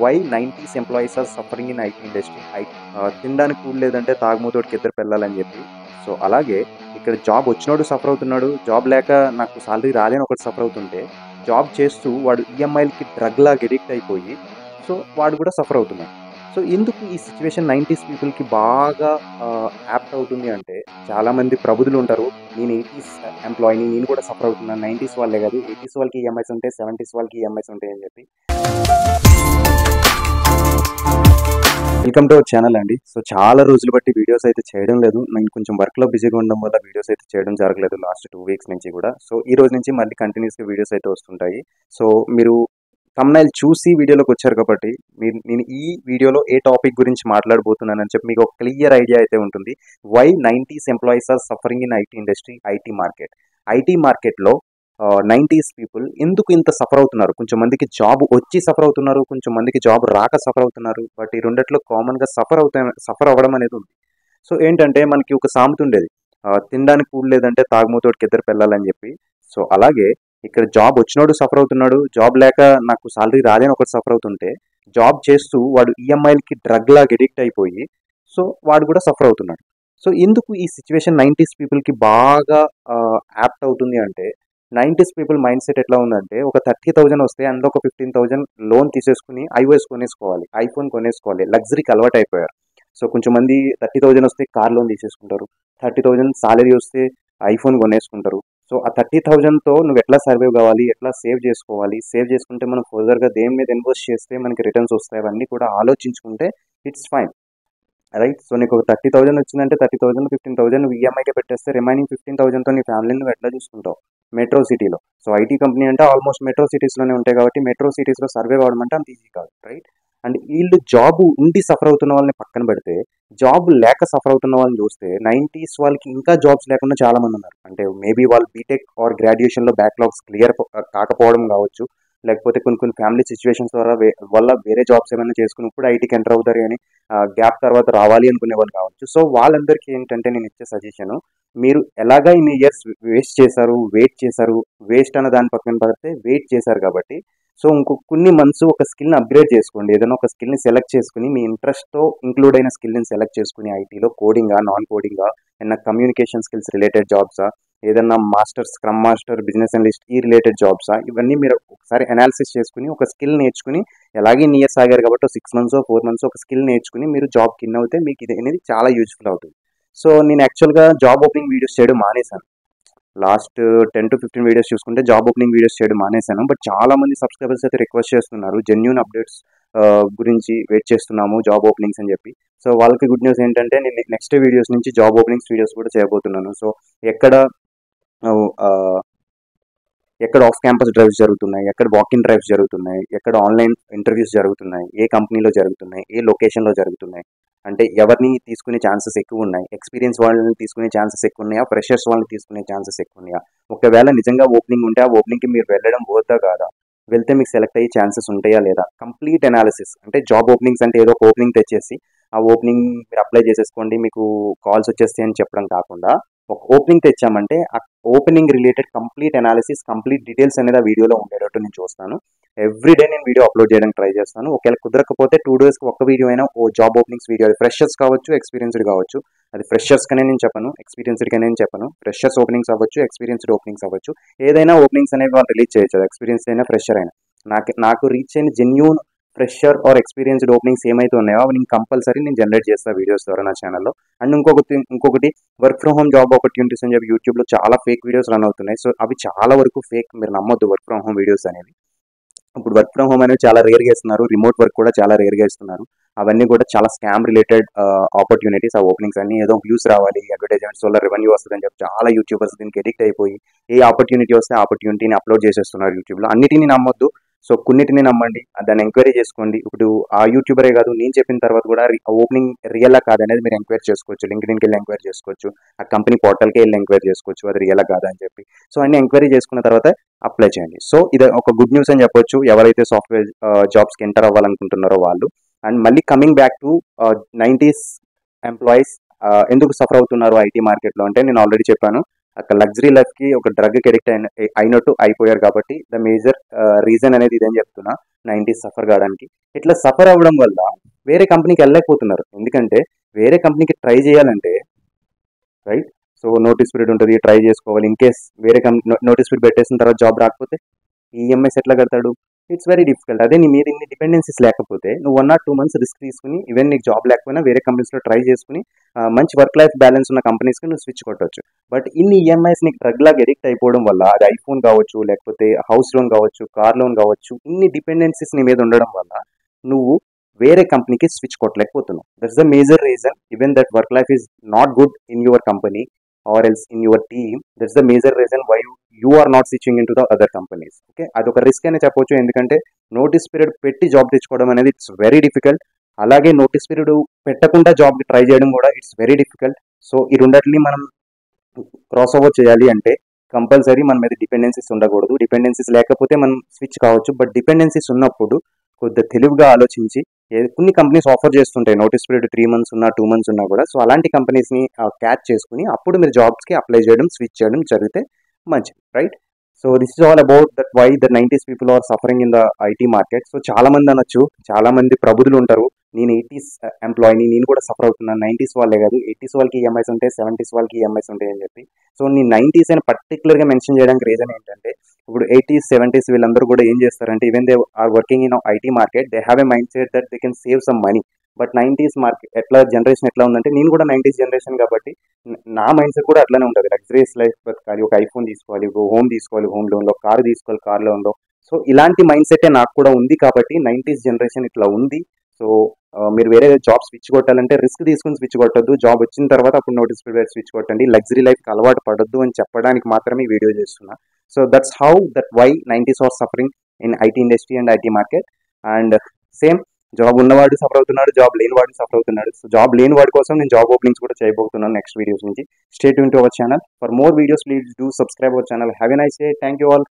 Why 90s employees are suffering in IT industry. తినడానికి కూడు లేదంటే తాగుమోతోడికి ఇద్దరు పిల్లలని చెప్పి. సో అలాగే ఇక్కడ జాబ్ వచ్చినోడు సఫర్ అవుతున్నాడు, జాబ్ లేక నాకు సాలరీ రాదని ఒకటి సఫర్ అవుతుంటే, జాబ్ చేస్తూ వాడు ఈఎంఐలకి డ్రగ్ లాగా ఎడిక్ట్ అయిపోయి సో వాడు కూడా సఫర్ అవుతున్నాడు. సో ఎందుకు ఈ సిచ్యువేషన్ 90s పీపుల్కి బాగా యాప్ట్ అవుతుంది అంటే, చాలామంది ప్రబుధులు ఉంటారు, నేను 80s ఎంప్లాయీని, నేను కూడా సఫర్ అవుతున్నాను, 90s వాళ్ళే కాదు 80s వాళ్ళకి ఈఎంఐస్ ఉంటాయి, 70s వాళ్ళకి ఈఎంఐస్ ఉంటాయి అని చెప్పి. వెల్కమ్ టు అవర్ ఛానల్ అండి. సో చాలా రోజులు బట్టి వీడియోస్ అయితే చేయడం లేదు. నేను కొంచెం వర్క్లో బిజీగా ఉండడం వల్ల వీడియోస్ అయితే చేయడం జరగలేదు లాస్ట్ 2 వీక్స్ నుంచి కూడా. సో ఈ రోజు నుంచి మళ్ళీ కంటిన్యూస్గా వీడియోస్ అయితే వస్తుంటాయి. సో మీరు థంబ్నెయిల్ చూసి వీడియోలోకి వచ్చారు కాబట్టి నేను ఈ వీడియోలో ఏ టాపిక్ గురించి మాట్లాడబోతున్నానని చెప్పి మీకు ఒక క్లియర్ ఐడియా అయితే ఉంటుంది. Why 90s employees are suffering in IT industry, IT market. IT మార్కెట్లో 90s పీపుల్ ఎందుకు ఇంత సఫర్ అవుతున్నారు? కొంచెం మందికి జాబ్ వచ్చి సఫర్ అవుతున్నారు, కొంచెం మందికి జాబ్ రాక సఫర్ అవుతున్నారు. బట్ ఈ రెండిట్లో కామన్గా సఫర్ అవ్వడం అనేది ఉంది. సో ఏంటంటే మనకి ఒక సామెత ఉండేది, తినడానికి కూడు లేదంటే తాగుమోతోడికి ఇద్దరు పిల్లలని చెప్పి. సో అలాగే ఇక్కడ జాబ్ వచ్చినోడు సఫర్ అవుతున్నాడు, జాబ్ లేక నాకు సాలరీ రాదని ఒకటి సఫర్ అవుతుంటే, జాబ్ చేస్తూ వాడు ఈఎంఐలకి డ్రగ్ లాగా ఎడిక్ట్ అయిపోయి సో వాడు కూడా సఫర్ అవుతున్నాడు. సో ఎందుకు ఈ సిచ్యువేషన్ 90s పీపుల్కి బాగా యాప్ట్ అవుతుంది అంటే, 90s పీపుల్ మైండ్ సెట్ ఎట్లా ఉందంటే, ఒక 30,000 వస్తే అందులో ఒక 15,000 లోన్ తీసేసుకుని iOS కొనేసుకోవాలి, ఐఫోన్ కొనేసుకోవాలి, లగ్జరీకి అలవాటు అయిపోయారు. సో కొంచెం మంది 30,000 వస్తే కార్ లోన్ తీసేసుకుంటారు, 30,000 సాలరీ వస్తే ఐఫోన్ కొనేసుకుంటారు. సో ఆ 30,000తో నువ్వు ఎట్లా సర్వైవ్ కావాలి, ఎట్లా సేవ్ చేసుకోవాలి, సేవ్ చేసుకుంటే మనం ఫర్దర్గా దేని మీద ఇన్వెస్ట్ చేస్తే మనకి రిటర్న్స్ వస్తాయి, అవన్నీ కూడా ఆలోచించుకుంటే ఇట్స్ ఫైన్, రైట్. సో నీకు ఒక 30,000 వచ్చిందంటే 30,000 15,000 నువ్వు ఈఎంఐకే పెట్టేస్తే రిమైనింగ్ 15,000తో నీ ఫ్యామిలీని నువ్వు ఎట్లా చూసుకుంటావు మెట్రో సిటీలో. సో ఐటీ కంపెనీ అంటే ఆల్మోస్ట్ మెట్రో సిటీస్లోనే ఉంటాయి కాబట్టి మెట్రో సిటీస్లో సర్వైవ్ అవ్వడం అంటే అంత ఈజీ కాదు, రైట్. అండ్ వీళ్ళు జాబ్ ఉండి సఫర్ అవుతున్న వాళ్ళని పక్కన పెడితే, జాబ్ లేక సఫర్ అవుతున్న వాళ్ళని చూస్తే 90s వాళ్ళకి ఇంకా జాబ్స్ లేకుండా చాలా మంది ఉన్నారు. అంటే మేబీ వాళ్ళు బీటెక్ ఆర్ గ్రాడ్యుయేషన్లో బ్యాక్లాగ్స్ క్లియర్ కాకపోవడం కావచ్చు, లేకపోతే కొన్ని ఫ్యామిలీ సిచ్యువేషన్స్ వల్ల వేరే జాబ్స్ ఏమైనా చేసుకుని ఇప్పుడు ఐటీకి ఎంటర్ అవుతారు అని గ్యాప్ తర్వాత రావాలి అనుకునే వాళ్ళు కావచ్చు. సో వాళ్ళందరికీ ఏంటంటే నేను ఇచ్చే సజెషను, మీరు ఎలాగా ఇన్ని ఇయర్స్ వెయిట్ చేశారు, వేస్ట్ అన్న దాని పక్కన పడితే వెయిట్ చేశారు కాబట్టి, సో కొన్ని మంత్స్ ఒక స్కిల్ని అప్గ్రేడ్ చేసుకోండి. ఏదైనా ఒక స్కిల్ని సెలెక్ట్ చేసుకుని మీ ఇంట్రెస్ట్తో ఇంక్లూడ్ అయిన స్కిల్ని సెలెక్ట్ చేసుకుని ఐటీలో కోడింగా, నాన్ కోడింగా, ఏదైనా కమ్యూనికేషన్ స్కిల్స్ రిలేటెడ్ జాబ్సా, ఏదన్నా స్క్రమ్ మాస్టర్, బిజినెస్ అనలిస్ట్ ఈ రిలేటెడ్ జాబ్సా, ఇవన్నీ మీరు ఒకసారి అనాలిసిస్ చేసుకుని ఒక స్కిల్ నేర్చుకుని, ఎలాగే ఇయర్స్ ఆగారు కాబట్టి 6 months 4 months ఒక స్కిల్ నేర్చుకుని మీరు జాబ్ కిన్ అవుతే మీకు ఇది అనేది చాలా యూజ్ఫుల్ అవుతుంది. సో నేను యాక్చువల్గా జాబ్ ఓపెనింగ్ వీడియోస్ చేయడం మానేశాను. లాస్ట్ 10 to 15 వీడియోస్ చూసుకుంటే జాబ్ ఓపెనింగ్ వీడియోస్ చేయడం మానేశాను. బట్ చాలా మంది సబ్స్క్రైబర్స్ అయితే రిక్వెస్ట్ చేస్తున్నారు, జెన్యూన్ అప్డేట్స్ గురించి వెయిట్ చేస్తున్నాము జాబ్ ఓపెనింగ్స్ అని చెప్పి. సో వాళ్ళకి గుడ్ న్యూస్ ఏంటంటే నేను నెక్స్ట్ వీడియోస్ నుంచి జాబ్ ఓపెనింగ్స్ వీడియోస్ కూడా చేయబోతున్నాను. సో ఎక్కడ ఆఫ్ క్యాంపస్ డ్రైవ్స్ జరుగుతున్నాయి, ఎక్కడ వాకిన్ డ్రైవ్స్ జరుగుతున్నాయి, ఎక్కడ ఆన్లైన్ ఇంటర్వ్యూస్ జరుగుతున్నాయి, ఏ కంపెనీలో జరుగుతున్నాయి, ఏ లొకేషన్లో జరుగుతున్నాయి, అంటే ఎవరిని తీసుకునే ఛాన్సెస్ ఎక్కువ ఉన్నాయి, ఎక్స్పీరియన్స్ వాళ్ళని తీసుకునే ఛాన్సెస్ ఎక్కువ ఉన్నాయా, ఫ్రెషర్స్ వాళ్ళని తీసుకునే ఛాన్సెస్ ఎక్కువ ఉన్నాయా, ఒకవేళ నిజంగా ఓపెనింగ్ ఉంటే ఆ ఓపెనింగ్కి మీరు వెళ్ళడం పోతా కాదా, వెళ్తే మీకు సెలెక్ట్ అయ్యే ఛాన్సెస్ ఉంటాయా లేదా, కంప్లీట్ అనాలిసిస్. అంటే జాబ్ ఓపెనింగ్స్ అంటే ఏదో ఒక ఓపెనింగ్ తెచ్చేసి ఆ ఓపెనింగ్ మీరు అప్లై చేసేసుకోండి మీకు కాల్స్ వచ్చేస్తాయి అని చెప్పడం కాకుండా, ఒక ఓపెనింగ్ తెచ్చామంటే ఆ opening related complete analysis, complete details అనేది ఆ వీడియోలో ఉండేటట్టు నేను చూస్తాను. ఎవ్రీడే నేను వీడియో అప్లోడ్ చేయడానికి ట్రై చేస్తాను. ఒకవేళ కుదరకపోతే 2 daysకి ఒక వీడియో అయినా ఓ జాబ్ ఓపెనింగ్స్ వీడియో, అది ఫ్రెషర్స్ కావచ్చు, ఎక్స్పీరియన్స్డ్ కావచ్చు. అది ఫ్రెషర్స్కనే నేను చెప్పను, ఎక్స్పీరియన్స్డ్కనే నేను చెప్పను. ఫ్రెషర్స్ ఓపెనింగ్స్ అవ్వచ్చు, ఎక్స్పీరియన్స్డ్ ఓపెనింగ్స్ అవ్వచ్చు, ఏదైనా ఓపెనింగ్స్ అనేవి వాళ్ళు రిలీజ్ చేయొచ్చు, అది ఎక్స్పీరియన్స్ అయినా ఫ్రెషర్ అయినా. నాకు రీచ్ అయిన genuine fresher or experienced openings ఏమైతే ఉన్నాయో అవి నేను కంపల్సరీ నేను జనరేట్ చేస్తాను వీడియోస్ ద్వారా నా ఛానల్లో. అండ్ ఇంకొకటి work from home job opportunities అని చెప్పి యూట్యూబ్లో చాలా ఫేక్ వీడియోస్ రన్ అవుతున్నాయి. సో అవి చాలా వరకు ఫేక్, మీరు నమ్మొద్దు వర్క్ ఫ్రమ్ హోమ్ వీడియోస్ అనేవి. ఇప్పుడు వర్క్ ఫ్రమ్ హోమ్ అనేవి చాలా రేర్గా ఇస్తున్నారు, రిమోట్ వర్క్ కూడా చాలా రేర్గా ఇస్తున్నారు. అవన్నీ కూడా చాలా స్కామ్ రిలేటెడ్ ఆపర్చునిటీస్. ఆ ఓపెనింగ్స్ అన్ని ఏదో వ్యూస్ రావాలి, అడ్వర్టైజ్మెంట్స్ వల్ల రెవెన్యూ వస్తుందని చెప్పి చాలా యూట్యూబర్స్ దీనికి ఎడిక్ట్ అయిపోయి ఏ ఆపర్చునిటీ వస్తే ఆ ఆపర్చునిటీని అప్లోడ్ చేసేస్తున్నారు యూట్యూబ్లో. అన్నిటిని నమ్మొద్దు, సో కొన్నిటిని నమ్మండి, దాన్ని ఎంక్వైరీ చేసుకోండి. ఇప్పుడు ఆ యూట్యూబరే కాదు, నేను చెప్పిన తర్వాత కూడా ఓపెనింగ్ రియలా కాదనేది మీరు ఎంక్వైరీ చేసుకోవచ్చు, లింక్డ్ఇన్కి వెళ్ళి ఎంక్వైరీ చేసుకోవచ్చు, ఆ కంపెనీ పోర్టల్కి వెళ్ళి ఎంక్వైరీ చేసుకోవచ్చు అది రియలా కాదా అని చెప్పి. సో అన్ని ఎంక్వైరీ చేసుకున్న తర్వాత అప్లై చేయండి. సో ఇది ఒక గుడ్ న్యూస్ అని చెప్పొచ్చు ఎవరైతే సాఫ్ట్వేర్ జాబ్స్కి ఎంటర్ అవ్వాలనుకుంటున్నారో వాళ్ళు. అండ్ మళ్ళీ coming back to 90s employees ఎందుకు సఫర్ అవుతున్నారు ఐటీ మార్కెట్లో అంటే, నేను ఆల్రెడీ చెప్పాను ఒక లగ్జరీ లైఫ్కి ఒక డ్రగ్కి అడిక్ట్ అయినట్టు అయిపోయారు. కాబట్టి ద మేజర్ రీజన్ అనేది ఇదని చెప్తున్నా 90s సఫర్ కావడానికి. ఇట్లా సఫర్ అవ్వడం వల్ల వేరే కంపెనీకి వెళ్ళలేకపోతున్నారు. ఎందుకంటే వేరే కంపెనీకి ట్రై చేయాలంటే రైట్, సో నోటీస్ పీరియడ్ ఉంటుంది, ట్రై చేసుకోవాలి. ఇన్ కేస్ వేరే కంపెనీ నోటీస్ పీరియడ్ పెట్టేసిన తర్వాత జాబ్ రాకపోతే ఈఎంఐస్ ఎట్లా కడతాడు? It's very difficult. అదే నీ మీద ఇన్ని డిపెండెన్సీస్ లేకపోతే నువ్వు 1 or 2 months రిస్క్ తీసుకుని ఈవెన్ నీకు జాబ్ లేకపోయినా వేరే కంపెనీస్లో ట్రై చేసుకుని మంచి వర్క్ లైఫ్ బ్యాలెన్స్ ఉన్న కంపెనీస్కి నువ్వు స్విచ్ కొట్టవచ్చు. బట్ ఇన్ని ఈఎంఐస్ నీకు డ్రగ్ లాగా ఎడిక్ట్ అయిపోవడం వల్ల, అది ఐఫోన్ కావచ్చు, లేకపోతే హౌస్ లోన్ కావచ్చు, కార్ లోన్ కావచ్చు, ఇన్ని డిపెండెన్సీస్ నీ మీద ఉండడం వల్ల నువ్వు వేరే కంపెనీకి స్విచ్ కొట్టలేకపోతున్నావు. That's the major reason. Even that work life is not good in your company or else in your team. That's the major reason why you are not switching into the other companies. Okay, అదొక risk అని చెప్పొచ్చు. ఎందుకంటే notice period పెట్టి job తెచ్చుకోవడం అనేది it's very difficult. అలాగే notice period పెట్టకుండా జాబ్కి ట్రై చేయడం కూడా ఇట్స్ వెరీ డిఫికల్ట్. సో ఈ రెండింటిని మనం క్రాస్ ఓవర్ చేయాలి అంటే కంపల్సరీ మన మీద డిపెండెన్సీస్ ఉండకూడదు. డిపెండెన్సీస్ లేకపోతే మనం స్విచ్ కావచ్చు. బట్ డిపెండెన్సీస్ ఉన్నప్పుడు కొద్దిగా తెలివిగా ఆలోచించి, కొన్ని కంపెనీస్ ఆఫర్ చేస్తుంటాయి నోటీస్ పీరియడ్ 3 months ఉన్నా 2 months ఉన్నా కూడా. సో అలాంటి కంపెనీస్ని క్యాచ్ చేసుకుని అప్పుడు మీరు జాబ్స్కి అప్లై చేయడం, స్విచ్ చేయడం జరిగితే మంచిది, right? So this is all about that why the 90s people are suffering in the IT market. So చాలా మంది అనొచ్చు, చాలా మంది ప్రబుధులు ఉంటారు, నేను 80s ఎంప్లాయీని, నేను కూడా సఫర్ అవుతున్నాను. 90s వాళ్ళే కాదు, 80s వాళ్ళకి ఈఎంఐస్ ఉంటాయి, 70s వాళ్ళకి ఈఎంఐస్ ఉంటాయి అని చెప్పి. సో నేను 90s అని పర్టికులర్గా మెన్షన్ చేయడానికి రీజన్ ఏంటంటే, ఇప్పుడు 80s 70s వీళ్ళందరూ కూడా ఏం చేస్తారంటే, even they are working in IT market, they have a mind set that they can save some money. But 90s market generation ఎట్లా ఉందంటే, నేను కూడా 90s జనరేషన్ కాబట్టి నా మైండ్ సెట్ కూడా అట్లానే ఉంటుంది. లగ్జరీస్ లైఫ్ బతకాలి, ఒక ఐఫోన్ తీసుకోవాలి, ఒక హోమ్ తీసుకోవాలి, హోమ్ లోన్లో, కార్ తీసుకోవాలి, కార్ లోన్లో. సో ఇలాంటి మైండ్ సెటే నాకు కూడా ఉంది కాబట్టి 90s జనరేషన్ ఇట్లా ఉంది. సో మీరు వేరే జాబ్ స్విచ్ కొట్టాలంటే రిస్క్ తీసుకుని స్విచ్ కొట్టద్దు. జాబ్ వచ్చిన తర్వాత అప్పుడు నోటీస్ పీరియడ్ స్విచ్ కొట్టండి. లగ్జరీ లైఫ్కి అలవాటు పడొద్దు అని చెప్పడానికి మాత్రమే ఈ వీడియో చేస్తున్నా. So that's how that why 90s are suffering in IT industry and IT market. And same job ఉన్నవాడు సఫర్ అవుతున్నాడు, జాబ్ లేని వాడు సఫర్ అవుతున్నాడు. సో జాబ్ లేని వాడి కోసం నేను జాబ్ ఓపెనింగ్స్ కూడా చేయబోతున్నాను నెక్స్ట్ వీడియోస్ నుంచి. Stay tune to our channel for more videos. Please do subscribe our channel. Have a nice day. Thank you all.